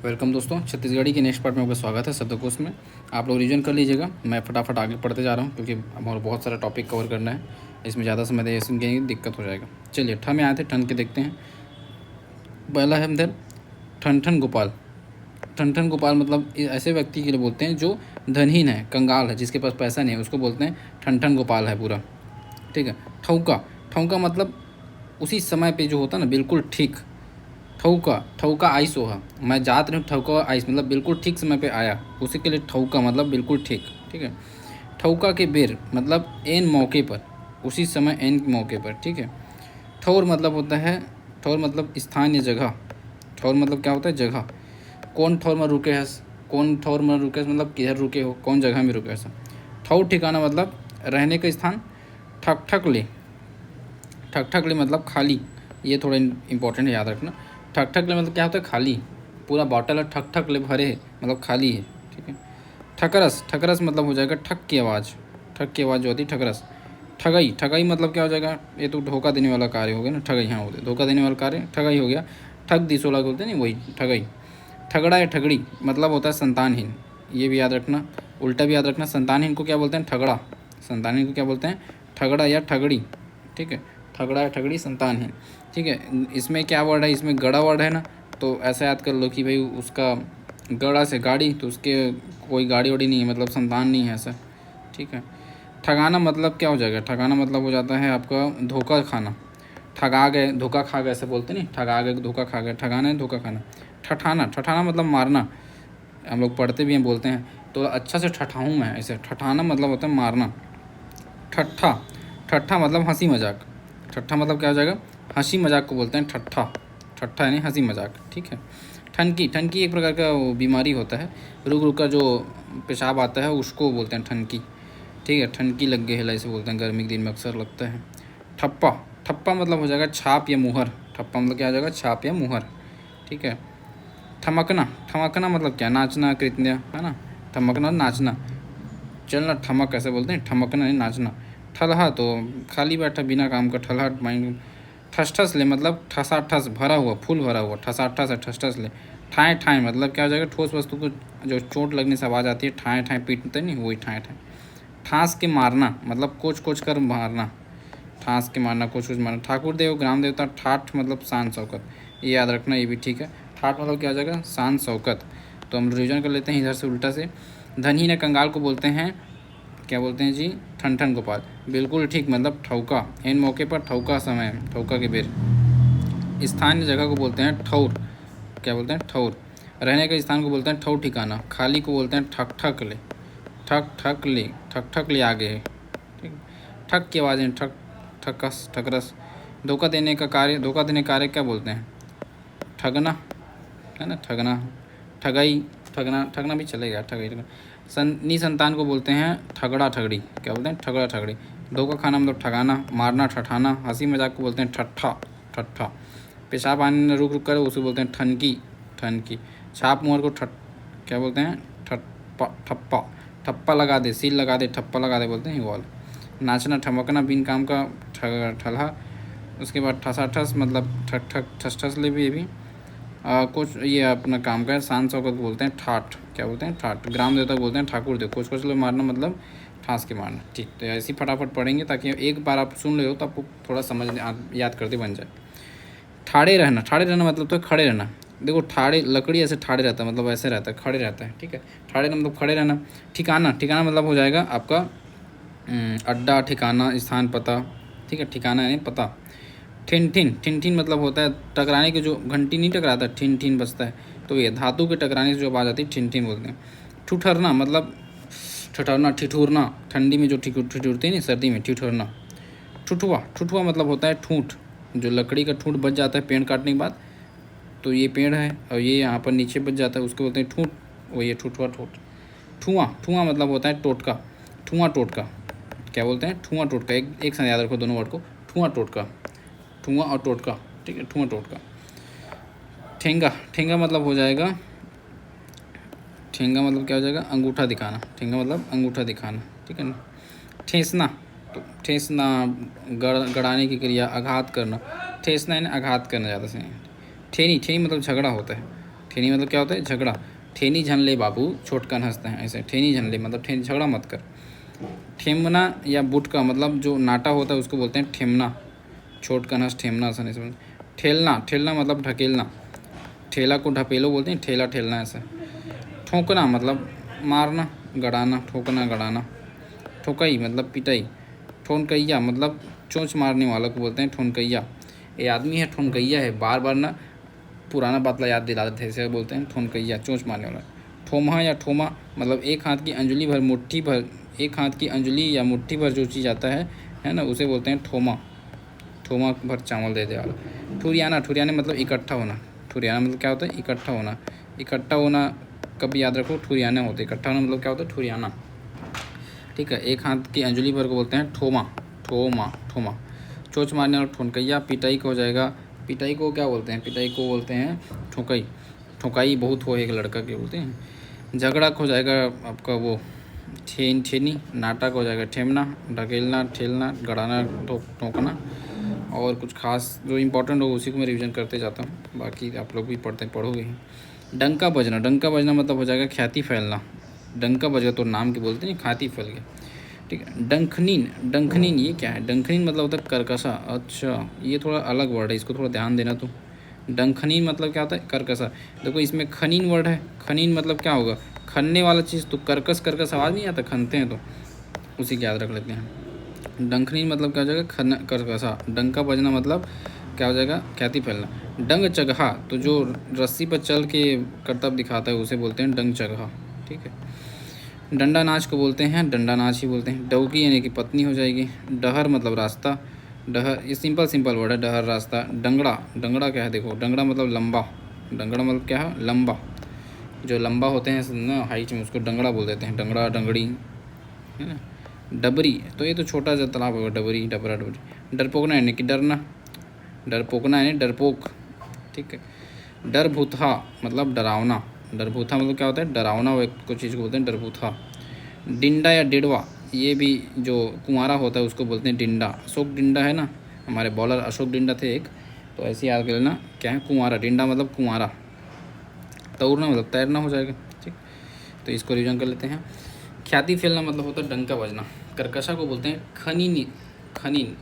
Welcome दोस्तों, छत्तीसगढ़ी के next part में आपका स्वागत है शब्दकोश में। आप लोग रिवीजन कर लीजिएगा। मैं फटाफट आगे पढ़ते जा रहा हूँ क्योंकि हमारा बहुत सारा टॉपिक कवर करना है। इसमें ज़्यादा समय दे सुनके दिक्कत हो जाएगा। चलिए ठ में आए थे, ठन के देखते हैं। पहला है इधर ठन ठन गोपाल। ठन ठन गोपाल मतलब ऐसे व्यक्ति के लिए बोलते हैं जो धनहीन है, कंगाल है, जिसके पास पैसा नहीं है, उसको बोलते हैं ठन ठन गोपाल है पूरा। ठीक है। ठौका, ठौका मतलब उसी समय पे जो होता है ना, बिल्कुल ठीक। ठौका, ठौका आइस होहा, मैं जात रही हूँ, ठौका आइस मतलब बिल्कुल ठीक समय पे आया, उसी के लिए ठौका मतलब बिल्कुल ठीक। ठीक है। ठौका के बेर मतलब एन मौके पर, उसी समय एन मौके पर। ठीक है। ठौर मतलब होता है, ठौर मतलब स्थान या जगह। ठौर मतलब क्या होता है? जगह। कौन ठौर में रुके हस, कौन ठौर में रुके हस मतलब किधर रुके हो, कौन जगह में रुके हस। ठौर ठिकाना मतलब रहने का स्थान। ठक ठक ले, ठक ठक ले मतलब खाली। ये थोड़ा इंपॉर्टेंट है, याद रखना। ठक ठक ले मतलब क्या होता है? खाली। पूरा बॉटल है, ठक ठक ले भरे है मतलब खाली है। ठीक है। ठकरस, ठकरस मतलब हो जाएगा ठक की आवाज़। ठक की आवाज़ जो होती है ठकरस। ठगाई, ठगाई मतलब क्या हो जाएगा? ये तो धोखा देने वाला कार्य हो गया ना, ठगाई। हाँ होते धोखा देने वाला कार्य ठगाई हो गया। ठग दिस वाला बोलते हैं नहीं, वही ठगाई। ठगड़ा या ठगड़ी मतलब होता है संतानहीन। ये भी याद रखना। उल्टा भी याद रखना, संतानहीन को क्या बोलते हैं? ठगड़ा। संतानहीन को क्या बोलते हैं? ठगड़ा या ठगड़ी। ठीक है। ठगड़ा या ठगड़ी, संतानहीन। ठीक है। इसमें क्या वर्ड है? इसमें गड़ा वर्ड है ना, तो ऐसा याद कर लो कि भाई उसका गड़ा से गाड़ी, तो उसके कोई गाड़ी वाड़ी नहीं है, मतलब संतान नहीं है ऐसा। ठीक है। ठगाना मतलब क्या हो जाएगा? ठगाना मतलब हो जाता है आपका धोखा खाना। ठगा गए, धोखा खा गए ऐसे बोलते नहीं, ठगा गए, धोखा खा गए। ठगाना है धोखा खाना। ठठाना, ठठाना मतलब मारना। हम लोग पढ़ते भी हैं, बोलते हैं तो अच्छा से ठठाऊँ मैं, ऐसे ठठाना मतलब होता है मारना। ठट्ठा, ठट्ठा मतलब हंसी मजाक। ठट्ठा मतलब क्या हो जाएगा? हंसी मजाक को बोलते हैं ठट्ठा। ठट्ठा यानी हंसी मजाक। ठीक है। ठनकी, ठनकी एक प्रकार का वो बीमारी होता है, रुक रुक का जो पेशाब आता है उसको बोलते हैं ठनकी। ठीक है। ठनकी लग गई है, ऐसे बोलते हैं, गर्मी के दिन में अक्सर लगता है। ठप्पा, ठप्पा मतलब हो जाएगा छाप या मुहर। ठप्पा मतलब क्या हो जाएगा? छाप या मुहर। ठीक है। ठमकना, ठमकना मतलब क्या? नाचना, कृत्य है ना। ठमकना नाचना। चलना ठमक ऐसे बोलते हैं, ठमकना नहीं नाचना। ठलहा तो खाली बैठा बिना काम का, ठलहा माइंड। ठस ठस ले मतलब ठसा ठस, भरा हुआ, फूल भरा हुआ, ठसा ठस है, ठस ठस ले। ठाएँ ठाएँ मतलब क्या हो जाएगा? ठोस वस्तु को जो चोट लगने से आवाज़ आती है, ठाएँ ठाएँ पीटते नहीं, वही ठाएँ ठाएँ। ठास के मारना मतलब कोच कोच कर मारना। ठास के मारना, कोच कोच मारना। ठाकुर देव ग्राम देवता। ठाठ मतलब शान शौकत, ये याद रखना, ये भी ठीक है। ठाठ मतलब क्या हो जाएगा? शान शौकत। तो हम रिविजन कर लेते हैं इधर से उल्टा से। धनी ने कंगाल को बोलते हैं, क्या बोलते हैं जी? ठन ठन गोपाल। बिल्कुल ठीक मतलब ठौका, इन मौके पर ठौका समय, ठौका के बेर। स्थानीय जगह को बोलते हैं ठौर, क्या बोलते हैं? ठौर। रहने के स्थान को बोलते हैं ठौर ठिकाना। खाली को बोलते हैं ठक ठक ले। ठक ठक ले, ठक ठक ले आगे है। ठीक। ठक की आवाज़ें ठक, ठकस, ठकरस। धोखा देने का कार्य, धोखा देने कार्य क्या बोलते हैं? ठगना, है ना, ठगना। ठगाई, ठगना, ठगना भी चलेगा, ठगाई ठगना। निसंतान को बोलते हैं ठगड़ा ठगड़ी, क्या बोलते हैं? ठगड़ा ठगड़ी। धोखा खाना मतलब ठगाना, मारना, ठठाना। हंसी मजाक को बोलते हैं ठट्ठा, ठट्ठा। पेशाब आने में रुक रुक कर उसे बोलते हैं ठनकी, ठनकी। छाप मुहर को ठट, क्या बोलते हैं? ठप्पा, ठप्पा। ठप्पा लगा दे, सील लगा दे, ठप्पा लगा दे बोलते हैं, ये वाला। नाचना, ठमकना, बिन काम का ठलहा। उसके बाद ठसा ठस मतलब ठक ठक, ठस ठस ले भी, ये भी कुछ ये अपना काम का है। शान शौकत को बोलते हैं ठाठ, क्या बोलते हैं? ठाठ। ग्राम देवता को बोलते हैं ठाकुर देव। कुछ कुछ लोग मारना मतलब ठास के मारना। ठीक, तो ऐसे ही फटाफट पढ़ेंगे ताकि एक बार आप सुन ले हो तो आपको थोड़ा समझ याद करते बन जाए। ठाड़े रहना, ठाड़े रहना मतलब तो खड़े रहना। देखो ठाड़े, लकड़ी ऐसे ठाड़े रहता है मतलब ऐसे रहता है, खड़े रहता है। ठीक है। ठाड़े मतलब खड़े रहना। ठिकाना, ठिकाना मतलब हो जाएगा आपका अड्डा, ठिकाना, स्थान, पता। ठीक है। ठिकाना यानी पता। ठिन ठिन, ठिन ठिन मतलब होता है टकराने के, जो घंटी नहीं टकराता, ठिन ठिन बजता है, तो ये धातु के टकराने से जो आवाज़ आती है ठिन ठिन बोलते हैं। ठुठरना मतलब ठठरना, ठिठुरना। ठंडी में जो ठिठुरती है नहीं, सर्दी में ठिठुरना। ठुठुआ, ठुठुआ मतलब होता है ठूंठ, जो लकड़ी का ठूंठ बच जाता है पेड़ काटने के बाद, तो ये पेड़ है और ये यहाँ पर नीचे बच जाता है, उसको बोलते हैं ठूंठ, वो ये ठुठुआ ठूठ। ठुआँ, ठुआँ मतलब होता है टोटका। ठुआँ टोटका, क्या बोलते हैं? ठुआँ टोटका। एक साथ याद रखो दोनों वर्ड को, ठुआँ टोटका। ठुआँ और टोटका। ठीक है। ठुआँ टोटका। ठेंगा, ठेंगा मतलब हो जाएगा, ठेंगा मतलब क्या हो जाएगा? अंगूठा दिखाना। ठेंगा मतलब अंगूठा दिखाना। ठीक है ना। ठेसना, तो ठेसना गड़ाने की क्रिया, आघात करना। ठेसना यानी आघात करना ज़्यादा से। ठेनी, ठेनी मतलब झगड़ा होता है। ठेनी मतलब क्या होता है, झगड़ा। ठेनी झन ले बाबू छोटकन हंसते हैं, ऐसे ठेनी झन ले मतलब ठेनी झगड़ा मत कर। ठेमना या बुट का मतलब जो नाटा होता है उसको बोलते हैं ठेमना। छोटकन हंस ठेमना आसानी से। ठेलना, ठेलना मतलब ढकेलना। ठेला को ढपेलो बोलते हैं, ठेला ठेलना ऐसे। ठोकना मतलब मारना गड़ाना, ठोकना गड़ाना। ठोकई मतलब पिटाई। ठोनकैया मतलब चोंच मारने वाला को बोलते हैं ठोनकैया। ये आदमी है ठोनकैया है, बार बार ना पुराना बातला याद दिला देते हैं, इसे बोलते हैं ठोनकैया, चोंच मारने वाला। ठोमा या ठोमा मतलब एक हाथ की अंजलि भर मुट्ठी भर, एक हाथ की अंजलि या मुट्ठी भर जो चीज़ आता है ना, उसे बोलते हैं ठोमा। ठोमा भर चावल दे दे वाला। ठुरियाना, ठुरियाना मतलब इकट्ठा होना। ठुरियाना मतलब क्या होता है, इकट्ठा होना। इकट्ठा होना कभी याद रखो, ठुरियाना होता है। इकट्ठा होना मतलब क्या होता है, ठुरियाना। ठीक है, एक हाथ की अंजलि भर को बोलते हैं ठोमा। ठोमा ठोमा। चोंच मारने वाला ठोनकैया। पिटाई को हो जाएगा, पिटाई को क्या बोलते हैं, पिटाई को बोलते हैं ठोकई। ठोकाई बहुत हो एक लड़का के बोलते हैं। झगड़ा हो जाएगा आपका वो ठेनी। नाटक हो जाएगा ठेमना, ढकेलना, ठेलना, गड़ाना, ठोकना। और कुछ खास जो इंपॉर्टेंट हो उसी को मैं रिवीजन करते जाता हूँ, बाकी आप लोग भी पढ़ोगे ही। डंका बजना, डंका बजना मतलब हो जाएगा ख्याति फैलना। डंका बज गया तो नाम के बोलते हैं ख्याति फैल गया। ठीक है। डंखनीन, डंखनीन ये क्या है, डंखनीन मतलब होता है करकसा। अच्छा ये थोड़ा अलग वर्ड है, इसको थोड़ा ध्यान देना तुम। डंखनीन मतलब क्या होता है, करकसा। देखो इसमें खनीन वर्ड है, खनीन मतलब क्या होगा, खनने वाला चीज़। तो कर्कश कर्कश आवाज़ नहीं आता, खनते हैं तो उसी को याद रख लेते हैं। डंखनीन मतलब क्या हो जाएगा, खन कर्कशा। डंका बजना मतलब क्या हो जाएगा, ख्याति फैलना। डंग चगहा तो जो रस्सी पर चल के करतब दिखाता है उसे बोलते हैं डंग चगहा। ठीक है। डंडा नाच को बोलते हैं डंडा नाच ही बोलते हैं। डौकी यानी कि पत्नी हो जाएगी। डहर मतलब रास्ता। डहर ये सिंपल वर्ड है, डहर रास्ता। डंगड़ा, डंगड़ा क्या है, देखो डंगड़ा मतलब लंबा। डंगड़ा मतलब क्या है, लंबा। जो लंबा होते हैं ना हाइट में, उसको डंगड़ा बोल देते हैं, डंगड़ा डंगड़ी, है ना। डबरी तो ये तो छोटा सा तालाब होगा, डबरी डबरा डबरी। डरपोकना यानी कि डरना। डरपोकना यानी डरपोक। ठीक है। डरभूथा मतलब डरावना। डरभूथा मतलब क्या होता है, डरावना कोई चीज़ को बोलते हैं डरभूथा। डिंडा या डिडवा ये भी जो कुंवारा होता है उसको बोलते हैं डिंडा। अशोक डिंडा है ना, हमारे बॉलर अशोक डिंडा थे एक, तो ऐसे याद कर लेना क्या है, कुंवारा। डिंडा मतलब कुंवारा। तैरना मतलब तैरना हो जाएगा। ठीक, तो इसको रिविजन कर लेते हैं। ख्याति फैलना मतलब होता है डंका बजना। कर्कशा को बोलते हैं खनीन। खनीन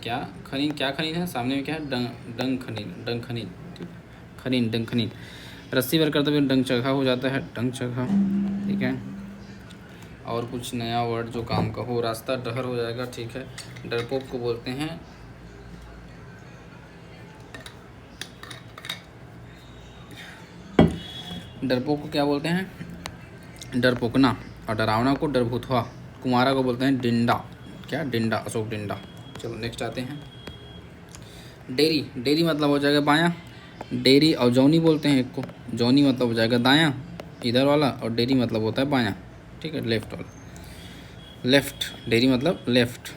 क्या, खनीन क्या, खनीन है सामने में क्या है, डंग खनीन, डंग खनीन। ठीक, खनीन डंग खनीन। रस्सी भर करते हुए डंग चगहा हो जाता है, डंग चगहा। ठीक है। और कुछ नया वर्ड जो काम का हो, रास्ता डहर हो जाएगा। ठीक है। डरपोक को बोलते हैं डरपोक को क्या बोलते हैं, डरपोकना। और डरावना को डरभूतवा। कुमारा को बोलते हैं डिंडा। क्या, डिंडा, अशोक डिंडा। चलो नेक्स्ट आते हैं। डेरी, डेरी मतलब हो जाएगा बायां। डेरी और जौनी बोलते हैं एक को। जौनी मतलब हो जाएगा दायां इधर वाला, और डेरी मतलब होता है बायां। ठीक है, लेफ्ट वाला। लेफ्ट, डेरी मतलब लेफ्ट।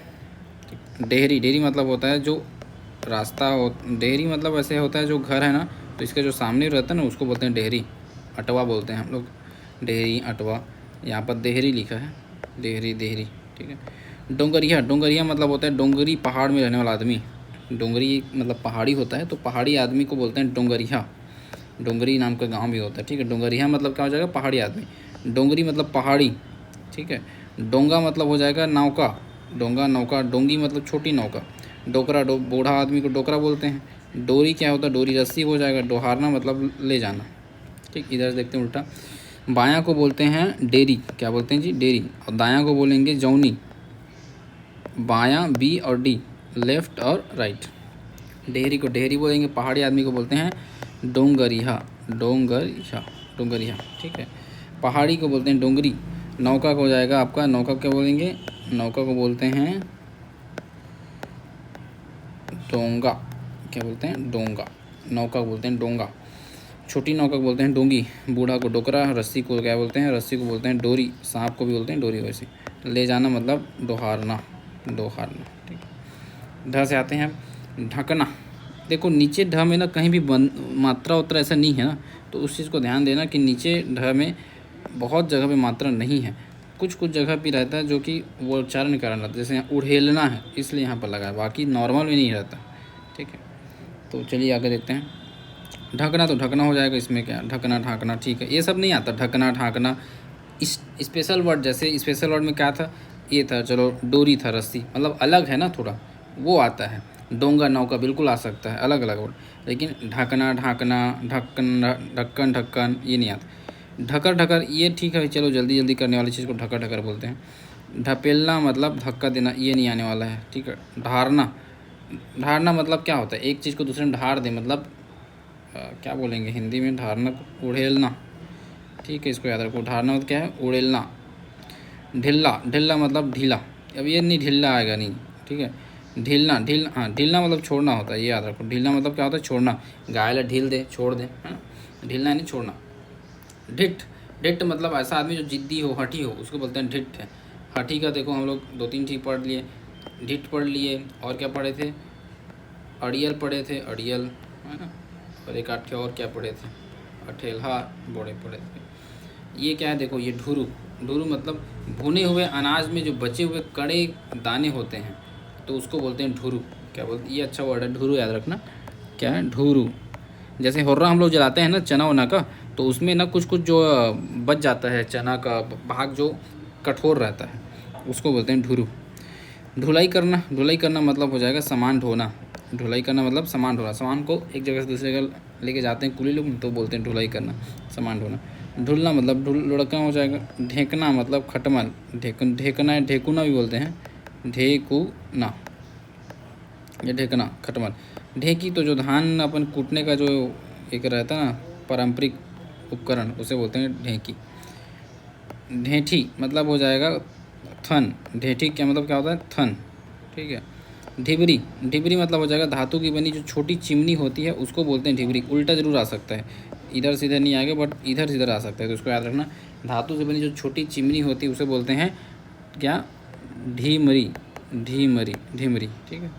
डेहरी, डेहरी मतलब होता है जो रास्ता हो। डेहरी मतलब ऐसे होता है जो घर है ना, तो इसके जो सामने रहता है ना उसको बोलते हैं डेहरी। अटवा बोलते हैं हम लोग, डेहरी अटवा। यहाँ पर देहरी लिखा है, देहरी देहरी। ठीक है। डोंगरिया, डोंगरिया मतलब होता है डोंगरी पहाड़ में रहने वाला आदमी। डोंगरी मतलब पहाड़ी होता है, तो पहाड़ी आदमी को बोलते हैं डोंगरिया। डोंगरी नाम का गांव भी होता है। ठीक है। डोंगरिया मतलब क्या हो जाएगा, पहाड़ी आदमी। डोंगरी मतलब पहाड़ी। ठीक है। डोंगा मतलब हो जाएगा नौका। डोंगा नौका। डोंगी मतलब छोटी नौका। डोकरा बूढ़ा आदमी को डोकरा बोलते हैं। डोरी क्या होता है, डोरी रस्सी हो जाएगा। डोहारना मतलब ले जाना। ठीक, इधर से देखते हैं उल्टा। बायां को बोलते हैं डेरी, क्या बोलते हैं जी, डेरी। और दायां को बोलेंगे जौनी। बायां बी और डी, लेफ्ट और राइट। डेहरी को डेहरी बोलेंगे, पहाड़ी आदमी को बोलते हैं डोंगरिया। डोंगरिया, डोंगरिया। ठीक है। पहाड़ी को बोलते हैं डोंगरी। नौका को हो जाएगा आपका, नौका क्या बोलेंगे, नौका को बोलते हैं डोंगा। क्या बोलते हैं, डोंगा। नौका को बोलते हैं डोंगा। छोटी नौका को बोलते हैं डोंगी। बूढ़ा को डोकरा। रस्सी को क्या बोलते हैं, रस्सी को बोलते हैं डोरी। सांप को भी बोलते हैं डोरी। वैसे ले जाना मतलब डोहारना, डोहारना। ठीक है। ढ से आते हैं ढकना। देखो नीचे ढ में ना कहीं भी मात्रा उत्रा ऐसा नहीं है ना, तो उस चीज़ को ध्यान देना कि नीचे ढ में बहुत जगह पे मात्रा नहीं है। कुछ कुछ जगह पे रहता है जो कि वो उच्चारण कारण रहता है, जैसे यहाँ उड़ेलना है इसलिए यहाँ पर लगा है, बाकी नॉर्मल में नहीं रहता। ठीक है। तो चलिए आगे देखते हैं। ढकना तो ढकना हो जाएगा, इसमें क्या ढकना ढाकना, ठीक है। ये सब नहीं आता, ढकना ढाकना। इस स्पेशल वर्ड, जैसे स्पेशल वर्ड में क्या था, ये था, चलो डोरी था, रस्सी, मतलब अलग है ना थोड़ा, वो आता है। डोंगा नौका बिल्कुल आ सकता है, अलग अलग वर्ड। लेकिन ढकना ढाकना, ढक्कन ढक्कन ढक्कन, ये नहीं आता। ढकर ढकर ये ठीक है, चलो जल्दी जल्दी करने वाली चीज़ को ढकर ढकर बोलते हैं। ढपेलना मतलब धक्का देना, ये नहीं आने वाला है, ठीक है। ढारना, ढारना मतलब क्या होता है, एक चीज़ को दूसरे में ढार दे, मतलब क्या बोलेंगे हिंदी में, ढारना को उड़ेलना, ठीक है, इसको याद रखो। ढारना मतलब क्या है, उड़ेलना। ढिल्ला, ढिल्ला मतलब ढीला, अब ये नहीं ढिल्ला आएगा नहीं, ठीक है। ढीलना, ढील, हाँ ढीलना मतलब छोड़ना होता है, ये याद रखो। ढीलना मतलब क्या होता है, छोड़ना। गाय ला ढील दे, छोड़ दे, है ना। ढीलना यानी छोड़ना। ढिठ, ढिठ मतलब ऐसा आदमी जो जिद्दी हो, हठी हो, उसको बोलते हैं ढिठ है। हठी का देखो हम लोग 2-3 चीज़ पढ़ लिए, ढिठ पढ़ लिए, और क्या पढ़े थे, अड़ियल पढ़े थे, अड़ियल, है ना। और एक आठ और क्या पढ़े थे, अठेलहा बोड़े पढ़े थे। ये क्या है देखो, ये ढुरू, ढुरू मतलब भुने हुए अनाज में जो बचे हुए कड़े दाने होते हैं, तो उसको बोलते हैं ढुरू। क्या बोलते, ये अच्छा वर्ड है, ढुरू याद रखना। क्या है, ढुरू। जैसे हुर्रा हम लोग जलाते हैं ना चना वना का, तो उसमें ना कुछ कुछ जो बच जाता है चना का भाग, जो कठोर रहता है, उसको बोलते हैं ढुरू। ढुलाई करना, ढुलाई करना मतलब हो जाएगा सामान ढोना। ढुलाई करना मतलब सामान ढोना, सामान को एक जगह से दूसरी जगह लेके जाते हैं कुली लोग, तो बोलते हैं ढुलाई करना, सामान ढोना। ढुलना मतलब लुढ़कना हो जाएगा। ढेकना मतलब खटमल, ढेकना, ढेकुना भी बोलते हैं, ढेकुना, ये ढेकना खटमल। ढेकी तो जो धान अपन कूटने का जो एक रहता है ना पारंपरिक उपकरण, उसे बोलते हैं ढेकी। ढेठी मतलब हो जाएगा थन। ढेठी क्या मतलब क्या होता है, थन, ठीक है। ढिबरी, ढिबरी मतलब हो जाएगा धातु की बनी जो छोटी चिमनी होती है, उसको बोलते हैं ढिबरी। उल्टा जरूर आ सकता है, इधर से इधर नहीं आएगा, बट इधर से इधर आ सकता है, तो उसको याद रखना। धातु से बनी जो छोटी चिमनी होती है उसे बोलते हैं क्या, ढीमरी, ढीमरी, ढीमरी, ठीक है।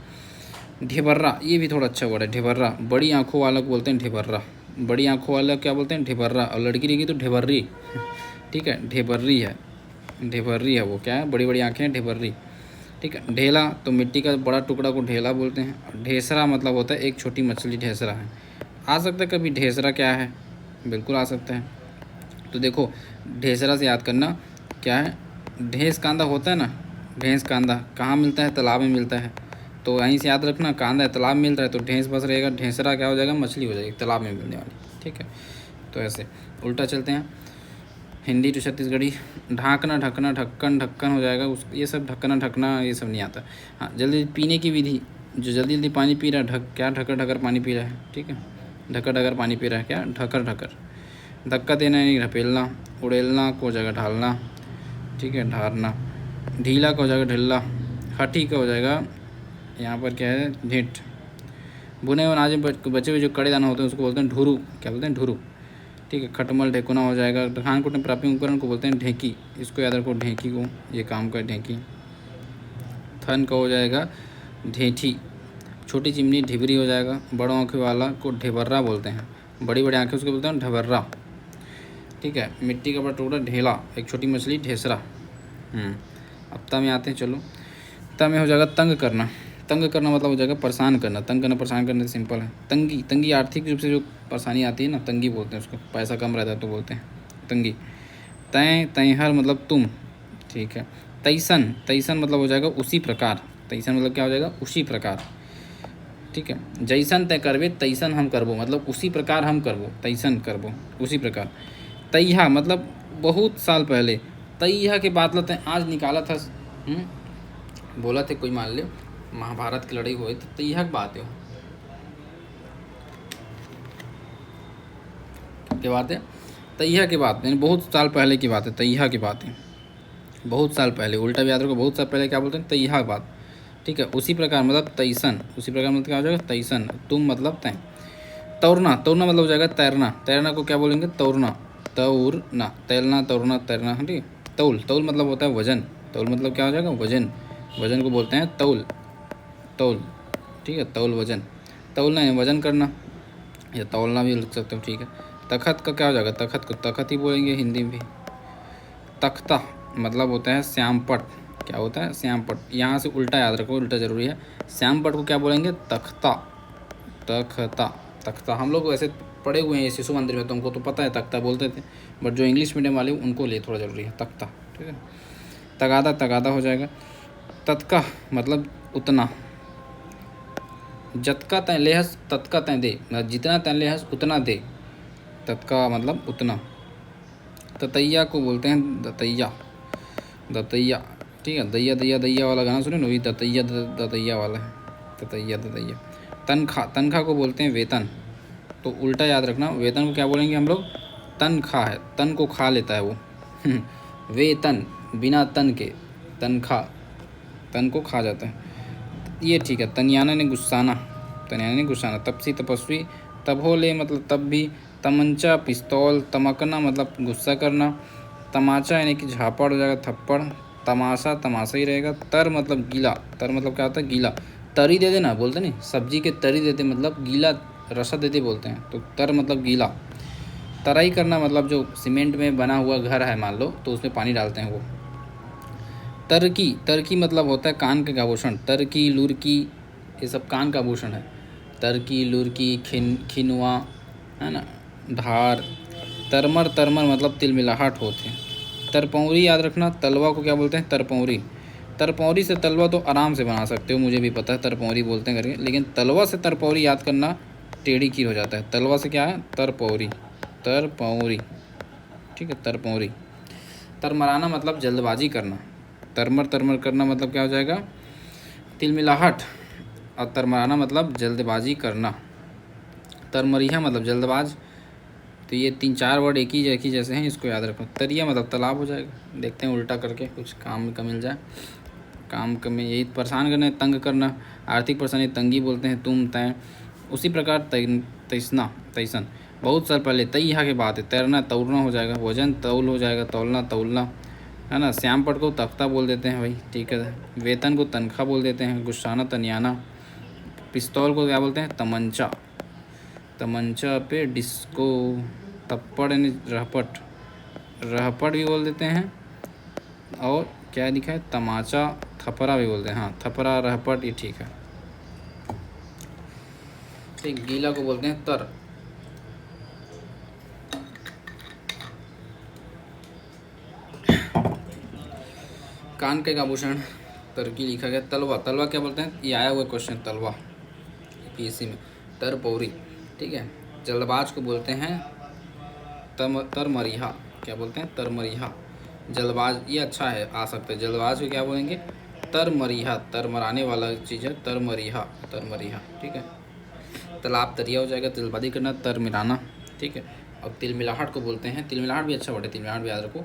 ढिबर्रा, ये भी थोड़ा अच्छा वर्ड है, ढिबर्रा। बड़ी आंखों वाला को बोलते हैं ढिबर्रा। बड़ी आंखों वाला क्या बोलते हैं, ढिबर्रा। और लड़की रहेगी तो ढिबर्री, ठीक है, ढिबर्री है, ढिबर्री है वो, क्या है, बड़ी बड़ी आंखें हैं, ढिबर्री, ठीक है। ढेला तो मिट्टी का बड़ा टुकड़ा को ढेला बोलते हैं। ढेसरा मतलब होता है एक छोटी मछली, ढेसरा है। आ सकता है कभी ढेसरा क्या है, बिल्कुल आ सकता है। तो देखो ढेसरा से याद करना क्या है, ढेस कांदा होता है ना, ढेंस कांदा कहाँ मिलता है, तालाब में मिलता है, तो वहीं से याद रखना, कांदा है तालाब में मिल रहा है, तो ढेंस बस रहेगा, ढेंसरा क्या हो जाएगा, मछली हो जाएगी तालाब में मिलने वाली, ठीक है। तो ऐसे उल्टा चलते हैं, हिंदी टू छत्तीसगढ़ी। ढाकना, ढकना, ढक्कन, ढक्कन हो जाएगा उस, ये सब ढकना ढकना ये सब नहीं आता। हाँ, जल्दी पीने की विधि, जो जल्दी जल्दी पानी पी रहा है, क्या ढकर ढकर पानी पी रहा है, ठीक है, ढकर ढकर पानी पी रहा है, क्या ढकर ढकर। धक्का देना यानी ढपेलना। उड़ेलना को जगह ढालना, ठीक है, ढारना। ढीला का हो जाएगा ढिल्ला। हठी का हो जाएगा यहाँ पर क्या है, ढीठ। भुने हुए अनाज में बचे हुए जो कड़े दाना होते हैं उसको बोलते हैं ढुरू, क्या बोलते हैं, ढुरू, ठीक है। खटमल, ढेकुना हो जाएगा। धान कूटने प्राप्ति उपकरण को बोलते हैं ढेकी, इसको याद रखो, ढेकी को, ये काम का ढेकी। थन का हो जाएगा ढेठी। छोटी चिमनी ढिबरी हो जाएगा। बड़ों आँखें वाला को ढेबर्रा बोलते हैं, बड़ी बड़ी आँखें उसको बोलते हैं ढबर्रा, ठीक है। मिट्टी का बड़ा टुकड़ा ढेला, एक छोटी मछली ढेसरा। अब ता में आते हैं, चलो। ता में हो जाएगा तंग करना। तंग करना मतलब हो जाएगा परेशान करना। तंग करना, परेशान करना सिंपल है। तंगी, तंगी आर्थिक रूप से जो परेशानी आती है ना, तंगी बोलते हैं उसको, पैसा कम रहता है तो बोलते हैं तंगी। तय, तैहर मतलब तुम, ठीक है। तैसन, तैसन मतलब हो जाएगा उसी प्रकार। तैसन मतलब क्या हो जाएगा, उसी प्रकार, ठीक है। जैसन तय करबे तैसन हम करबो, मतलब उसी प्रकार हम करबो, तैसन करबो, उसी प्रकार। तैहा मतलब बहुत साल पहले। तैहा के बाद लते आज निकाला था, बोला थे कोई, मान ले महाभारत की लड़ाई हुई तो तैहा की बात है, क्या बात है, तैहा की बात यानी बहुत साल पहले की बात है, तैहा की बात है, बहुत साल पहले। उल्टा भी याद रखो, बहुत साल पहले क्या बोलते हैं, तैहा की बात, ठीक है। उसी प्रकार मतलब तैसन, उसी प्रकार मतलब क्या हो जाएगा, तैसन। तुम मतलब तय। तौरना, तौरना मतलब हो जाएगा तैरना। तैरना को क्या बोलेंगे, तौरना, तौरना, तैरना, तौरना, तैरना, ठीक है। तौल, तौल मतलब होता है वजन। तौल मतलब क्या हो जाएगा, वजन। वजन को बोलते हैं तौल, तौल, ठीक है, तौल वजन। तौलना है वजन करना, या तौलना भी लिख सकते हो, ठीक है। तखत का क्या हो जाएगा, तखत को तखत ही बोलेंगे हिंदी में भी। तख्ता मतलब होता है श्यामपट, क्या होता है, श्यामपट। यहाँ से उल्टा याद रखो, उल्टा जरूरी है। श्यामपट को क्या बोलेंगे, तख्ता, तख्ता, तख्ता। हम लोग वैसे पढ़े हुए हैं शिशु मंदिर में तो उनको तो पता है तख्ता बोलते थे, बट जो इंग्लिश मीडियम वाले उनको लिए थोड़ा ज़रूरी है तख्ता, ठीक है। तगादा, तगादा हो जाएगा। तत्का मतलब उतना। जतका तय लेहस तत्का तय दे, मतलब जितना तय लेहस उतना दे, तत्का मतलब उतना। ततैया को बोलते हैं दतैया, दतैया, ठीक है। दैया दैया दैया वाला गाना सुने ना, वही दतैया दतैया वाला है, दतैया दतैया। तनख्वाह, तनख्वाह को बोलते हैं वेतन, तो उल्टा याद रखना, वेतन को क्या बोलेंगे हम लोग, तनख्वाह है, तन को खा लेता है वो वेतन बिना तन के, तनख्वाह, तन को खा जाता है, ये ठीक है। तनियाना ने गुस्साना, तनियाना ने गुस्साना। तपसी तपस्वी, तब हो ले मतलब तब भी। तमंचा पिस्तौल, तमकना मतलब गुस्सा करना। तमाचा यानी कि झापड़ हो जाएगा, थप्पड़। तमाशा, तमाशा ही रहेगा। तर मतलब गीला, तर मतलब क्या होता है, गीला। तरी दे देना बोलते नहीं, सब्जी के तरी देते मतलब गीला रसा देते बोलते हैं, तो तर मतलब गीला। तराई करना मतलब जो सीमेंट में बना हुआ घर है मान लो, तो उसमें पानी डालते हैं वो। तरकी, तरकी मतलब होता है कान के आभूषण। तरकी, लुरकी, ये सब कान का आभूषण है। तरकी, लुरकी, खिनवा, है ना, धार। तरमर, तरमर मतलब तिलमिलाहट होते हैं। तरपौरी याद रखना, तलवा को क्या बोलते हैं, तरपौरी। तरपौरी से तलवा तो आराम से बना सकते हो, मुझे भी पता है तरपौरी बोलते हैं करके, लेकिन तलवा से तरपौरी याद करना टेढ़ी की हो जाता है। तलवा से क्या है, तरपौरी, तरपौरी, ठीक है, तरपौरी। तरमराना मतलब जल्दबाजी करना। तरमर, तरमर करना मतलब क्या हो जाएगा, तिलमिलाहट, और तरमराना मतलब जल्दबाजी करना। तरमरिया मतलब जल्दबाज। तो ये 3-4 वर्ड एक ही जैसे हैं, इसको याद रखो। तरिया मतलब तालाब हो जाएगा। देखते हैं उल्टा करके कुछ काम का मिल जाए। काम का में यही परेशान करना, तंग करना। आर्थिक परेशानी तंगी बोलते हैं, तुम तय। उसी प्रकार तैसना, तैसन। बहुत साल पहले, तई यहाँ के बात है। तैरना, तौरना हो जाएगा। वजन, तौल हो जाएगा, तौलना, तौलना, है ना। श्यामपट को तख्ता बोल देते हैं भाई, ठीक है। वेतन को तनख्वाह बोल देते हैं। गुस्साना, तनियाना। पिस्तौल को क्या बोलते हैं, तमंचा, तमंचा पे डिस्को। थप्पड़ यानी रहपट, रहपट भी बोल देते हैं। और क्या लिखा है, तमाचा, थपरा भी बोलते हैं, हाँ थपरा, रहपट, ये ठीक है। ठीक, गीला को बोलते हैं तर। कान के आभूषण, तरकी लिखा गया। तलवा, तलवा क्या बोलते हैं, ये आया हुआ क्वेश्चन तलवा पीएससी में। तरपौरी, ठीक है। जल्दबाज को बोलते हैं तरमरिहा, क्या बोलते हैं, तरमरिहा। जल्दबाज, ये अच्छा है, आ सकता है। जल्दबाज को क्या बोलेंगे, तरमरिहा, तरमराने वाला चीज़ है, तरमरिहा, तरमरिहा, ठीक है। तालाब, तरिया हो जाएगा। जल्दबाजी करना, तरमिराना, ठीक है। अब तिलमिलाहट को बोलते हैं, तिलमिलाहट भी अच्छा वर्ड है, तिलमिलाहट भी याद रखो।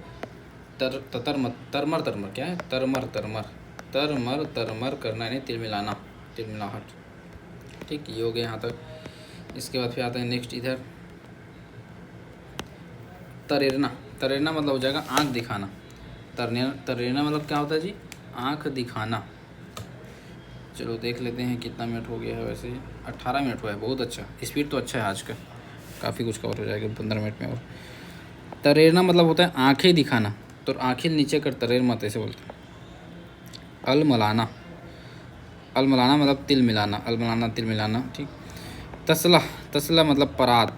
तरमर, तरमर, तरमर क्या है, तरमर, तरमर, तरमर, तरमर करना यानी तिलमिलाना, तिलमिलाहट, ठीक। ये हो गया यहाँ तक। इसके बाद फिर आता है नेक्स्ट इधर, तरेरना। तरेरना मतलब हो जाएगा आँख दिखाना। तरेरना मतलब क्या होता है जी, आँख दिखाना। चलो देख लेते हैं कितना मिनट हो गया है। वैसे 18 मिनट हुआ है, बहुत अच्छा, स्पीड तो अच्छा है आज का, काफ़ी कुछ कवर हो जाएगा 15 मिनट में। और तरेरना मतलब होता है आँखें दिखाना, तो आँखें नीचे कर तरेर मत, ऐसे बोलते हैं। अलमलाना, अलमलाना मतलब तिल मिलाना, अलमलाना, तिल मिलाना, ठीक। तसला, तसला मतलब परात,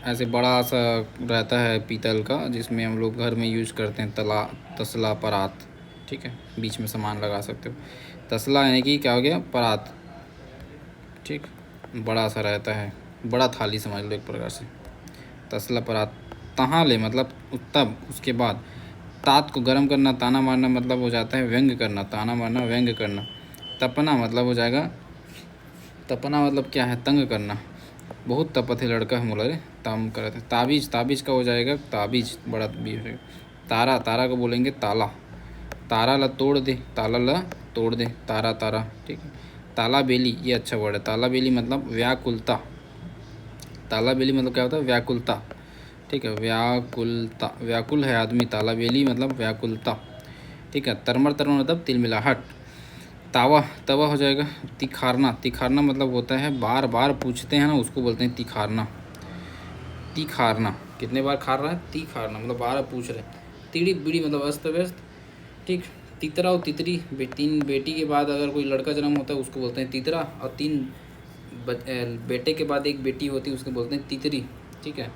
ऐसे बड़ा सा रहता है पीतल का, जिसमें हम लोग घर में यूज़ करते हैं, तला, तसला, परात, ठीक है। बीच में सामान लगा सकते हो। तसला यानी कि क्या हो गया, परात, ठीक। बड़ा सा रहता है, बड़ा थाली समझ लो एक प्रकार से, तसला, परात। तहाँ ले मतलब तब, उसके बाद। तात को गर्म करना, ताना मारना मतलब हो जाता है व्यंग करना, ताना मारना, व्यंग करना। तपना मतलब हो जाएगा, तपना मतलब क्या है, तंग करना। बहुत तपत है लड़का हम बोला रे, ताम करते। ताबीज, ताबीज का हो जाएगा ताबीज, बड़ा भी है। तारा, तारा को बोलेंगे ताला। तारा ला तोड़ दे, ताला ला तोड़ दे, तारा, तारा, ठीक है। ताला बेली, ये अच्छा वर्ड है। ताला बेली मतलब व्याकुलता। ताला बेली मतलब क्या होता है, व्याकुलता, ठीक है। व्याकुलता, व्याकुल है आदमी, ताला बेली मतलब व्याकुलता, ठीक है। तरमर, तरमर मतलब तिलमिलाहट। तावा, तवा हो जाएगा। तिखारना, तिखारना मतलब होता है बार बार पूछते हैं ना, उसको बोलते हैं तिखारना, तिखारना। कितने बार खार रहा है, तिखारना मतलब बार बार पूछ रहे। तीड़ी बीड़ी मतलब अस्त व्यस्त, ठीक। तीतरा और तितरी, तीन बेटी के बाद अगर कोई लड़का जन्म होता है उसको बोलते हैं तीतरा, और 3 बेटे के बाद एक बेटी होती है, उसको बोलते हैं तितरी। ठीक है,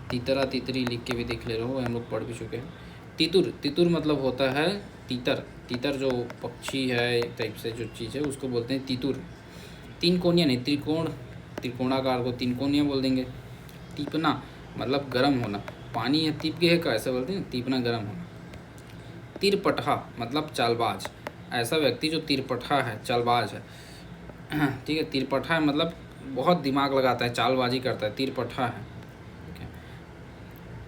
तीतरा तितरी लिख के भी देख ले रहे हो, हम लोग पढ़ भी चुके हैं। तितुर, तितुर मतलब होता है तीतर। तीतर जो पक्षी है एक टाइप से जो चीज़ है उसको बोलते हैं तितुर। तीन कोनिया नहीं, त्रिकोण, त्रिकोणाकार को तीन कोनिया बोल देंगे। तीपना मतलब गर्म होना, पानी है तीप के है का, ऐसा बोलते हैं, तीपना गर्म होना। तिरपटहा मतलब चालबाज, ऐसा व्यक्ति जो तिरपटहा है, चालबाज है। ठीक है, तिरपटहा मतलब बहुत दिमाग लगाता है, चालबाजी करता है, तिरपटहा है। ठीक है,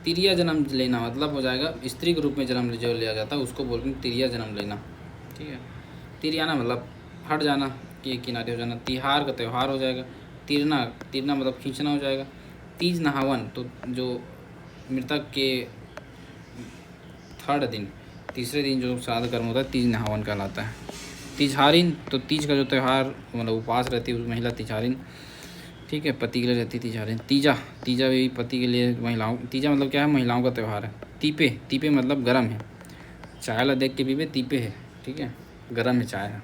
तिरिया जन्म लेना मतलब हो जाएगा स्त्री के रूप में जन्म जो लिया जाता है उसको बोलते हैं तिरिया जन्म लेना। ठीक है, तिरियाना मतलब हट जाना, कि किनारे हो जाना। तिहार का त्यौहार हो जाएगा। तिरना, तिरना मतलब खींचना हो जाएगा। तीज नहावन तो जो मृतक के थर्ड दिन, तीसरे दिन जो श्राद्ध कर्म होता है तीज नहावन कहलाता है। तिजहारिन तो तीज का जो त्यौहार मतलब उपवास रहती है उस महिला तिजहारिन। ठीक है, पति के लिए रहती है तिजहारिन। तीजा, तीजा भी पति के लिए, महिलाओं, तीजा मतलब क्या है, महिलाओं का त्यौहार है। तीपे, तीपे मतलब गर्म है, चाय ला देख के पीपे, तीपे है। ठीक है, गर्म है चाय है,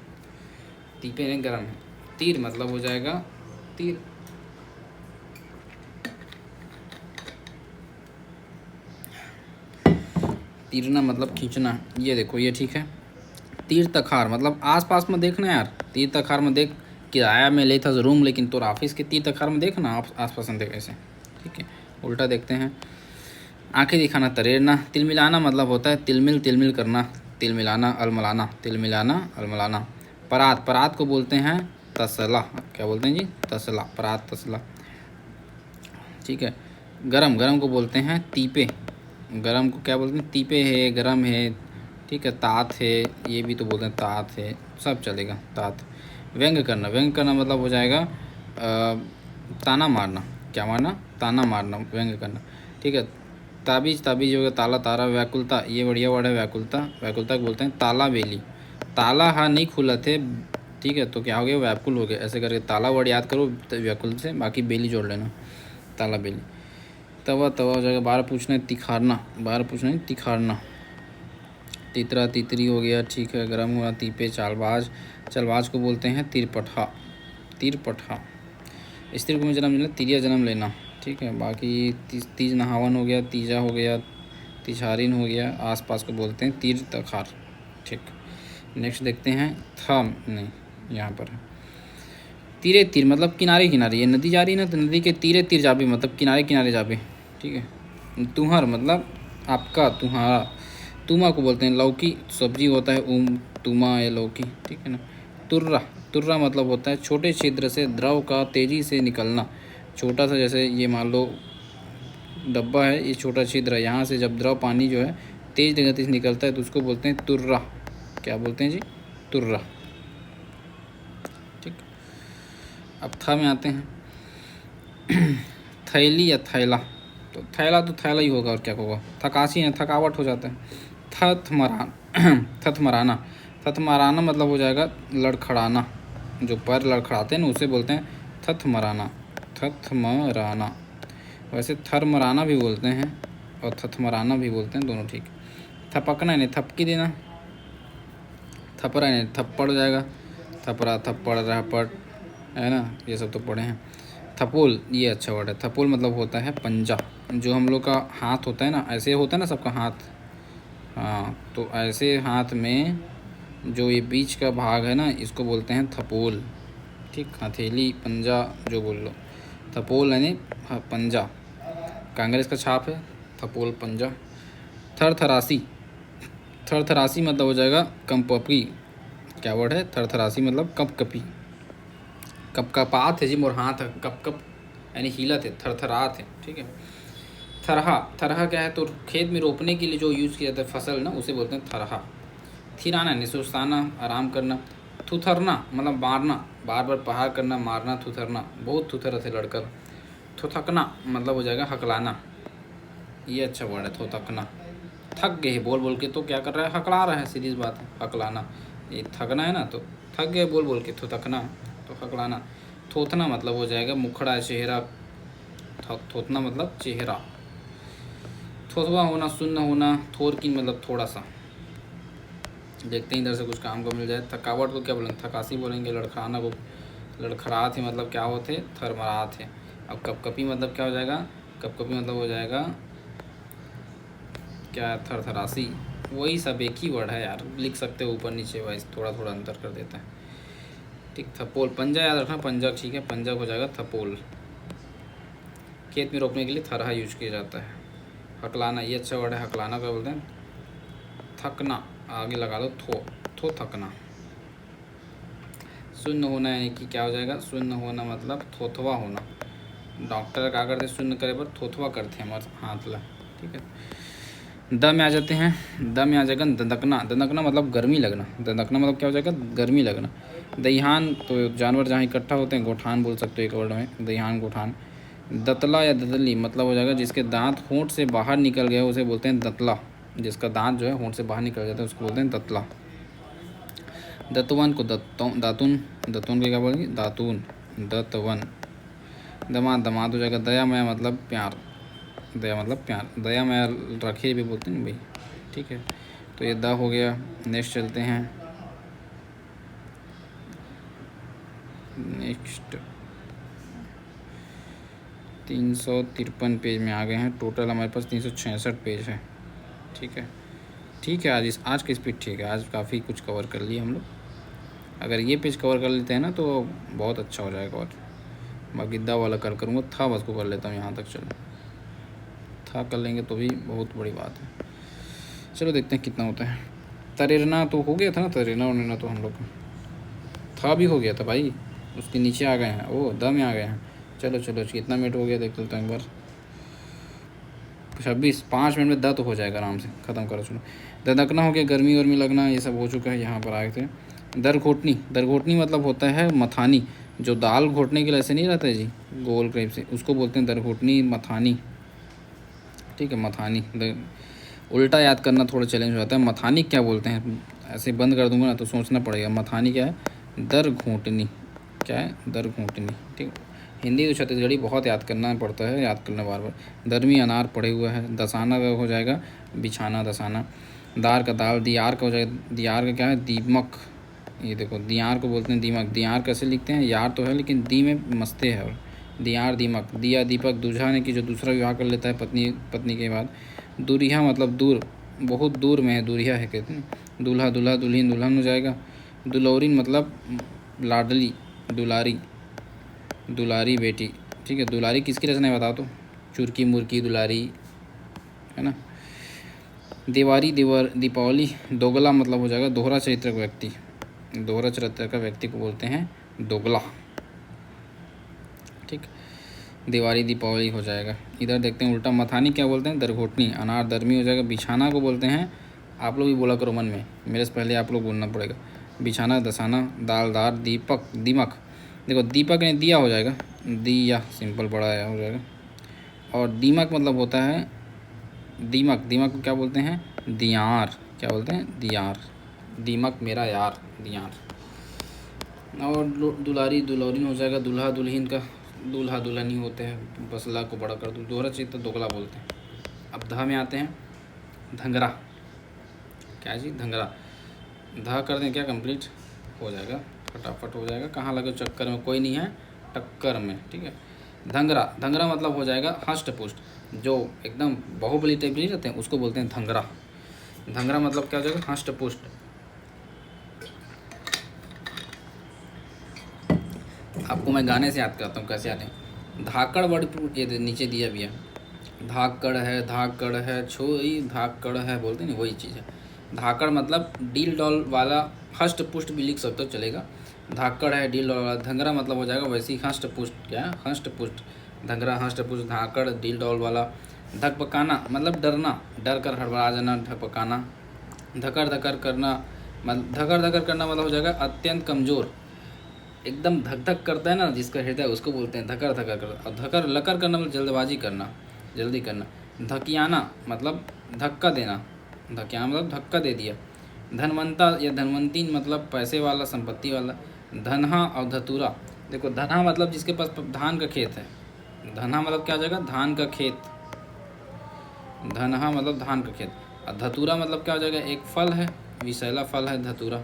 तीपे नहीं गर्म है। तीर मतलब हो जाएगा तीर, तीरना मतलब खींचना, ये देखो ये ठीक है। तीर तखार मतलब आसपास में देखना यार, तीर तखार में देख, किराया में ले था रूम लेकिन तोर ऑफिस के तीर तखार में देखना आप आसपास में देख ऐसे। ठीक है, उल्टा देखते हैं। आंखें दिखाना, तरेरना। तिल मिलाना मतलब होता है तिलमिल, तिलमिल करना, तिल मिलाना, अलमलाना, तिल मिलाना, अलमलाना। परात, परात को बोलते हैं तसला, क्या बोलते हैं जी, तसला, परात तसला। ठीक है, गरम, गरम को बोलते हैं तीपे, गरम को क्या बोलते हैं, तीपे है, गरम है। ठीक है, तात है, ये भी तो बोलते हैं तात है, सब चलेगा तात। व्यंग करना, व्यंग करना मतलब हो जाएगा ताना मारना, क्या मारना, ताना मारना, व्यंग करना। ठीक है, ताबीज, ताबीज हो गया ताला, तारा। व्याकुलता, ये बढ़िया वर्ड है व्याकुलता, व्याकुलता को बोलते हैं ताला बेली। ताला हाँ नहीं खुला थे, ठीक है, तो क्या हो गया, व्याकुल हो गया, ऐसे करके ताला वर्ड याद करो व्याकुल से, बाकी बेली जोड़ लेना, ताला बेली। तवा, तवा हो जाएगा। बार पूछना है तिखारना, बार पूछना है तिखारना। तितरा, तितरी हो गया। ठीक है, गर्म हुआ। तीपे, चालबाज, चालबाज को बोलते हैं तिरपठा, तिरपठा। स्त्री को में जन्म लेना, तिरिया जन्म लेना। ठीक है, बाकी तीज नहावन हो गया, तीजा हो गया, तिछारिन हो गया, आसपास को बोलते हैं तीर तखार। ठीक, नेक्स्ट देखते हैं। थम नहीं, यहाँ पर है तीरे तीर मतलब किनारे किनारे, ये नदी जा रही है ना तो नदी के तीरे तीर जाबे मतलब किनारे किनारे जाबे। ठीक है, तुहर मतलब आपका, तुम्हारा। तुमा को बोलते हैं लौकी, सब्जी होता है तुमा या लौकी। ठीक है ना। तुर्रा, तुर्रा मतलब होता है छोटे छिद्र से द्रव का तेज़ी से निकलना। छोटा सा जैसे ये मान लो डब्बा है, ये छोटा छिद्र है, यहाँ से जब द्रव पानी जो है तेज गति से निकलता है तो उसको बोलते हैं तुर्रा। क्या बोलते हैं जी, तुर्रा। ठीक, अब था में आते हैं। थैली या थैला, तो थैला तो थैला ही होगा और क्या होगा। थकासी है, थकावट हो जाता है। थथमरान, थथमराना, थथमराना मतलब हो जाएगा लड़खड़ाना, जो पैर लड़खड़ाते हैं ना उसे बोलते हैं थथमराना, थथमराना। वैसे थरमराना भी बोलते हैं और थथमराना भी बोलते हैं, दोनों ठीक। थपकना यानी थपकी देना, थपरा यानी थप्पड़ हो जाएगा, थपरा, थप्पड़, रहपट, है ना, ये सब तो पढ़े हैं। थपोल, ये अच्छा वर्ड है। थपोल मतलब होता है पंजा, जो हम लोग का हाथ होता है ना, ऐसे होता है ना सबका हाथ, हाँ, तो ऐसे हाथ में जो ये बीच का भाग है ना इसको बोलते हैं थपोल। ठीक, हथेली, पंजा जो बोल लो, थपोल यानी पंजा, कांग्रेस का छाप है थपोल पंजा। थरथरासी, थरथरासी मतलब हो जाएगा कंपकपी, क्या वर्ड है, थरथरासी मतलब कपकपी, कपकपात है जी मोर हाथ है, कप यानी हिलत है, थरथरात है। ठीक है, थरहा, थरहा क्या है, तो खेत में रोपने के लिए जो यूज़ किया जाता है फसल ना उसे बोलते हैं थरहा। थिराना यानी सुस्ताना, आराम करना। थुथरना मतलब मारना, बार बार प्रहार करना, मारना, थुथरना, बहुत थुथर थे लड़कर। थुथकना मतलब हो जाएगा हकलाना, ये अच्छा वर्ड है थुथकना। थक गए बोल बोल के, तो क्या कर रहा है, हकला रहा है, सीधी बात है, हकलाना। ये थकना है ना, तो थक गए बोल बोल के, थुथकना तो हकलाना। थोथना मतलब हो जाएगा मुखड़ा, चेहरा, थोथना मतलब चेहरा। थोथवा होना, शून्य होना। थोर की मतलब थोड़ा सा। देखते हैं इधर से कुछ काम को मिल जाए। थकावट को क्या बोलेंगे, थकासी बोलेंगे। लड़खड़ाना को लड़खड़ा थे मतलब क्या होते, थरमरा थे। अब कपकपी मतलब क्या हो जाएगा, कपकपी मतलब हो जाएगा क्या, थरथरासी। वही सब एक ही वर्ड है यार, लिख सकते हो ऊपर नीचे वाइज, थोड़ा थोड़ा अंतर कर देता है। ठीक, थपोल, पंजा याद रखना, पंजा ठीक है, पंजा हो जाएगा थपोल। खेत में रोपने के लिए थरहा यूज किया जाता है। हकलाना, ये अच्छा वर्ड है, हकलाना क्या बोलते हैं, थकना, आगे लगा दो थो थकना। शून्य होना यानी कि क्या हो जाएगा, शून्य होना मतलब थोथवा होना। डॉक्टर क्या करते हैं, शून्य करे पर थोथवा करते हैं हमारे हाथ ला। ठीक है, द में आ जाते हैं, द में आ जाएगा दंदकना। दंदकना मतलब गर्मी लगना, दंदकना मतलब क्या हो जाएगा, गर्मी लगना। दईहान तो जानवर जहाँ इकट्ठा होते हैं, गोठान बोल सकते हो एक वर्ड में, दईहान गोठान। दतला या दतली मतलब हो जाएगा जिसके दांत होंठ से बाहर निकल गए उसे बोलते हैं दतला। जिसका दांत जो है होंठ से बाहर निकल जाता है उसको बोलते हैं दतला। दतवन को दातुन, दतुन को क्या बोलेंगे, दातुन, दतवन। दमाद, दमाद हो जाएगा दया माया मतलब प्यार, दया मतलब प्यार, दया माया रखे भी बोलते हैं भाई। ठीक है, तो ये द हो गया। नेक्स्ट चलते हैं, नेक्स्ट 353 पेज में आ गए हैं। टोटल हमारे पास 366 पेज है। ठीक है, ठीक है, आज की स्पीड ठीक है, आज काफ़ी कुछ कवर कर लिए हम लोग। अगर ये पेज कवर कर लेते हैं ना तो बहुत अच्छा हो जाएगा। और बाकी दा वाला कर करूँगा, था बस को कर लेता हूँ यहाँ तक। चलो था कर लेंगे तो भी बहुत बड़ी बात है। चलो देखते हैं कितना होता है। तरेरना तो हो गया था ना, तरेरना उड़ना तो हम लोग का था भी हो गया था भाई, उसके नीचे आ गए हैं, ओ द में आ गए हैं। चलो चलो कितना मिनट हो गया देख लेते हैं एक बार। 26, 5 मिनट में द तो हो जाएगा आराम से, ख़त्म करो। चलो, ददकना हो गया, गर्मी वर्मी लगना, ये सब हो चुका है। यहाँ पर आए थे दर घोटनी। दर घोटनी मतलब होता है मथानी, जो दाल घोटने के लिए ऐसे नहीं रहता है जी, गोल टाइप से, उसको बोलते हैं दर घोटनी, मथानी। ठीक है, मथानी। उल्टा याद करना थोड़ा चैलेंज हो जाता है। मथानी क्या बोलते हैं, ऐसे बंद कर दूंगा ना तो सोचना पड़ेगा। मथानी क्या है, दर घोटनी, क्या है, दर घोटनी। ठीक, हिंदी तो छत्तीसगढ़ी बहुत याद करना पड़ता है, याद करना बार बार। दरमी अनार पड़े हुआ है। दसाना का हो जाएगा बिछाना, दसाना। दार का दाल, दियार का हो जाएगा, दियार का क्या है, दीमक। ये देखो दियार को बोलते हैं दीमक। दियार कैसे लिखते हैं, यार तो है लेकिन दी में मस्ते है। और दियार दीमक। दिया दीपक, दूल्हा ने कि जो दूसरा विवाह कर लेता है पत्नी के बाद। दूरिहा मतलब दूर, बहुत दूर में है, दूरिहा है कहते हैं। दूल्हा दूल्हा, दुल्हन दुल्हन हो जाएगा। दुलौरिन मतलब लाडली, दुलारी, दुलारी बेटी। ठीक है, दुलारी किसकी रचना है बताओ तो, चुरकी मुर्की दुलारी, है ना। दीवारी, दीपावली। दोगला मतलब हो जाएगा दोहरा चरित्र का व्यक्ति, दोहरा चरित्र का व्यक्ति को बोलते हैं दोगला। ठीक, दिवाली दीपावली हो जाएगा। इधर देखते हैं उल्टा, मथानी क्या बोलते हैं, दरघोटनी। अनार दरमी हो जाएगा। बिछाना को बोलते हैं, आप लोग भी बोला करो मन में, मेरे से पहले आप लोग बोलना पड़ेगा। बिछाना, दसाना। दालदार, दीपक, दीमक। देखो दीपक ने दिया हो जाएगा, दिया सिंपल बड़ा आया हो जाएगा। और दीमक मतलब होता है दीमक, दीमक को क्या बोलते हैं, दियार। क्या बोलते हैं, दियार। दीमक मेरा यार, दियार। और दुलारी, दुलौरिन हो जाएगा। दूल्हा दुल्हन का, दूल्हा दुल्हनी होते हैं, बस ला को बड़ा कर दो, दोहरा चित्र दोगला बोलते हैं। अब ध में आते हैं, धंगरा। क्या जी, धंगरा। ध कर दें क्या, कंप्लीट हो जाएगा, फटाफट हो जाएगा। कहाँ लगे चक्कर में, कोई नहीं है टक्कर में। ठीक है, धंगरा। धंगरा मतलब हो जाएगा हष्ट पुष्ट, जो एकदम बाहुबली टाइप नहीं रहते हैं उसको बोलते हैं धंगरा। धंगरा मतलब क्या हो जाएगा, हष्ट पुष्ट। आपको मैं गाने से याद करता हूँ कैसे आते हैं। धाकड़ वर्ड ये नीचे दिया भी है, धाकड़ है, धाकड़ है, छोई धाकड़ है बोलते हैं, वही चीज़ है। धाकड़ मतलब डील डॉल वाला, हष्ट पुष्ट भी लिख सकते हो चलेगा। धाकड़ है, डील डॉल वाला। धंगरा मतलब हो जाएगा वैसे ही हष्ट पुष्ट, क्या है, हष्ट पुष्ट। धंगरा हष्ट पुष्ट, धाकड़ डील डॉल वाला। धकपकाना मतलब डरना, डर कर हड़बड़ा जाना, धकपकाना। धकर धकर करना, धकर धकर करना मतलब हो जाएगा अत्यंत कमज़ोर, एकदम धक धक करता है ना जिसका हृदय, उसको बोलते हैं धकर धकर करना। और धकर लकर करना मतलब जल्दबाजी करना, जल्दी करना। धकियाना मतलब धक्का देना, धकियाना मतलब धक्का दे दिया। धनवंता या धनवंती मतलब पैसे वाला, संपत्ति वाला। धनहा और धतूरा। देखो धनहा मतलब जिसके पास धान का खेत है, धनहा मतलब क्या हो जाएगा, धान का खेत। धनहा मतलब धान का खेत। और धतूरा मतलब क्या हो जाएगा, एक फल है, विषैला फल है धतूरा।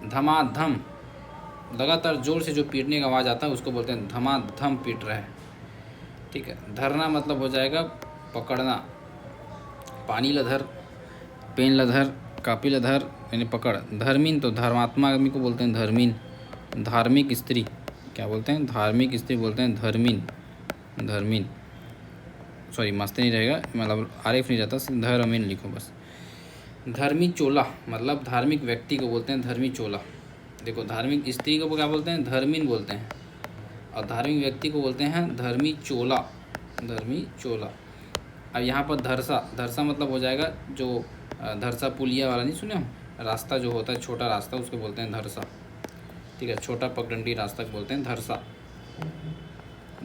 धमाधम, लगातार ज़ोर से जो पीटने का आवाज़ आता है उसको बोलते हैं धमाधम पीट रहा है। ठीक है। धरना मतलब हो जाएगा पकड़ना, पानी लधर, पेन लधर, कापी लधर यानी पकड़। धर्मीन तो धर्मात्मा आदमी को बोलते हैं धर्मीन। धार्मिक स्त्री क्या बोलते हैं? धार्मिक स्त्री बोलते हैं धर्मीन। धर्मीन सॉरी मस्त नहीं रहेगा, मतलब आरिफ नहीं रहता, धर्मीन लिखो बस। धर्मी चोला मतलब धार्मिक व्यक्ति को बोलते हैं धर्मी चोला। देखो धार्मिक स्त्री को क्या बोलते हैं? धर्मीन बोलते हैं, और धार्मिक व्यक्ति को बोलते हैं धर्मी चोला। धर्मी चोला। अब यहाँ पर धरसा, धरसा मतलब हो जाएगा जो धरसा पुलिया वाला नहीं सुने हो, रास्ता जो होता है छोटा रास्ता उसको बोलते हैं धरसा। ठीक है। छोटा पगडंडी रास्ता को बोलते हैं धरसा।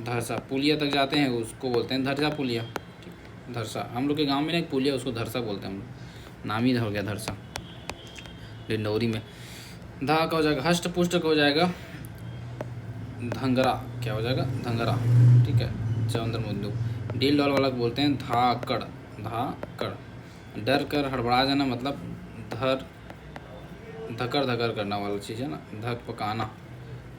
धरसा पुलिया तक जाते हैं उसको बोलते हैं धरसा पुलिया। ठीक। धरसा हम लोग के गांव में ना एक पुलिया उसको धरसा बोलते हैं हम लोग, नाम ही हो गया धरसा डिंडौरी में। धा का हो जाएगा हष्ट पुष्ट का हो जाएगा धंगरा। क्या हो जाएगा? धंगरा। ठीक है। चंद्र मुद्दू। डील डॉल वाला को बोलते हैं धाकड़। धाकड़। डर कर हड़बड़ा जाना मतलब धकर धकर करना वाला चीज़ है ना, धक पकाना।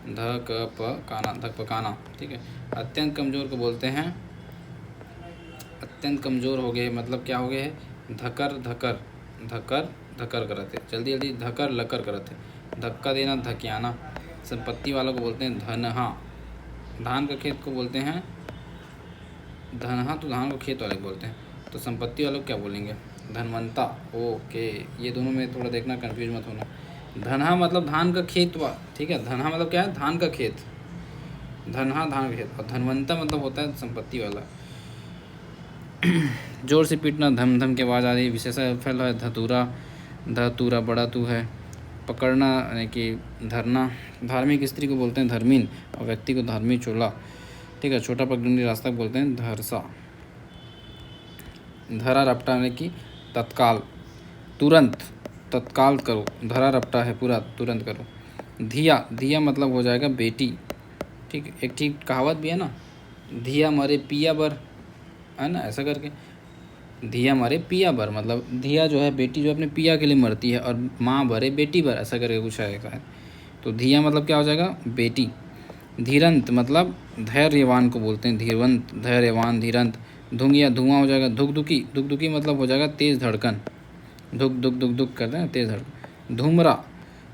धक पकाना, धक पकाना। ठीक है। अत्यंत कमज़ोर को बोलते हैं, अत्यंत कमज़ोर हो गए मतलब क्या हो गए है? धकर धकर, धकर धकर करते, जल्दी जल्दी धकर लकर करते, धक्का देना, धकियाना। संपत्ति वालों को बोलते हैं धनहा। धान का खेत को बोलते हैं धनहा, तो धान को खेत वाले को बोलते हैं। तो संपत्ति वालों को क्या बोलेंगे? धनवंता। ओके, ये दोनों में थोड़ा देखना, कंफ्यूज मत होना। धनहा मतलब धान का खेत ठीक है। धनहा मतलब क्या है? धान का खेत। धनहा धान का खेत, और धनवंता मतलब होता है संपत्ति वाला। जोर से पीटना, धम धम की आवाज़ आ रही। विशेषण फल है धतूरा। धतूरा बड़ा तू है। पकड़ना यानी कि धरना। धार्मिक स्त्री को बोलते हैं धर्मीन, और व्यक्ति को धार्मी चोला। ठीक है। छोटा पगडंडी रास्ता को बोलते हैं धरसा। धरा रपटा यानी कि तत्काल, तुरंत, तत्काल करो। धरा रपटा है पूरा, तुरंत करो। धिया, धिया मतलब हो जाएगा बेटी। ठीक। एक ठीक कहावत भी है ना, धिया मरे पिया बर, है ना, ऐसा करके। धिया मरे पिया बर मतलब धिया जो है बेटी जो अपने पिया के लिए मरती है, और माँ भरे बेटी बर, ऐसा करके कुछ है। तो धिया मतलब क्या हो जाएगा? बेटी। धीरंत मतलब धैर्यवान को बोलते हैं धीरवंत, धैर्यवान, धीरंत। धुंगिया, धुआं हो जाएगा धुकधुकी। धुकधुकी मतलब हो जाएगा तेज़ धड़कन। धुक धुक धुक धुक करते हैं, तेज़ धड़कन। धूमरा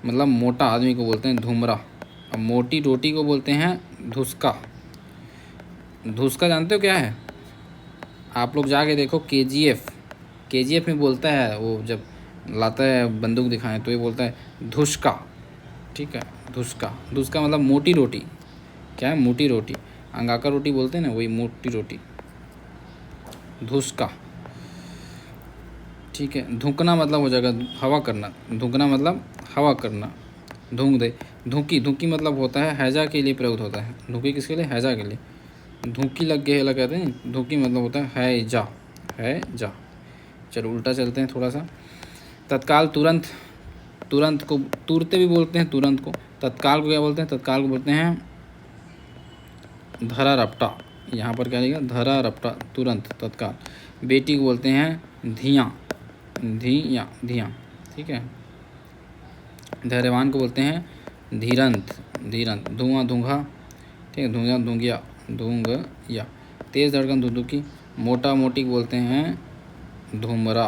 मतलब मोटा आदमी को बोलते हैं धूमरा। अब मोटी रोटी को बोलते हैं धुसका। धुसका जानते हो क्या है? आप लोग जाके देखो KGF, KGF में बोलता है वो, जब लाता है बंदूक दिखाएं तो ये बोलता है धुसका। ठीक है। धुसका, धुसका मतलब मोटी रोटी। क्या है? मोटी रोटी। अंगाका रोटी बोलते हैं ना, वही मोटी रोटी, धुसका। ठीक है। धुकना मतलब हो जाएगा हवा करना। धुकना मतलब हवा करना। धुंक दे। धुकी, धुकी मतलब होता है हैजा के लिए प्रयुक्त होता है। धुकी किसके लिए? हैजा के लिए। धुकी लग गए लगा कहते हैं, धुकी मतलब होता है जा, है जा। चलो उल्टा चलते हैं थोड़ा सा। तत्काल, तुरंत। तुरंत को तुरते भी बोलते हैं, तुरंत को। तत्काल को क्या बोलते हैं? तत्काल को बोलते हैं धरा रपटा। यहाँ पर क्या लिखा? धरा रपटा, तुरंत, तत्काल। बेटी को बोलते हैं धिया, धिया, धिया। ठीक है। धैर्यवान को बोलते हैं धीरंत, धीरंत। धुआं, धुंघा। ठीक है। धुआं, धुंगिया, धुंगिया। तेज़ धड़कन, धुधुकी। मोटा मोटी को बोलते हैं धूमरा।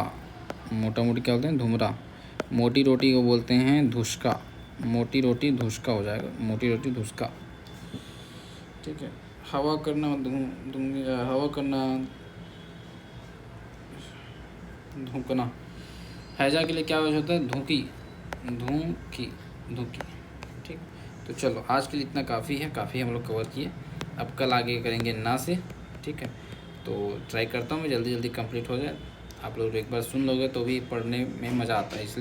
मोटा मोटी क्या बोलते हैं? धूमरा। मोटी रोटी को बोलते हैं धुसका। मोटी रोटी धुसका हो जाएगा, मोटी रोटी धुसका। ठीक है। हवा करना, हवा करना, धुकना। हैजा के लिए क्या वजह होता है? धुकी, धुकी, धुकी। ठीक। तो चलो आज के लिए इतना काफ़ी है, काफ़ी हम लोग कवर किए। अब कल आगे करेंगे ना से। ठीक है। तो ट्राई करता हूँ मैं जल्दी जल्दी कंप्लीट हो जाए। आप लोग एक बार सुन लोगे तो भी पढ़ने में मज़ा आता है, इसलिए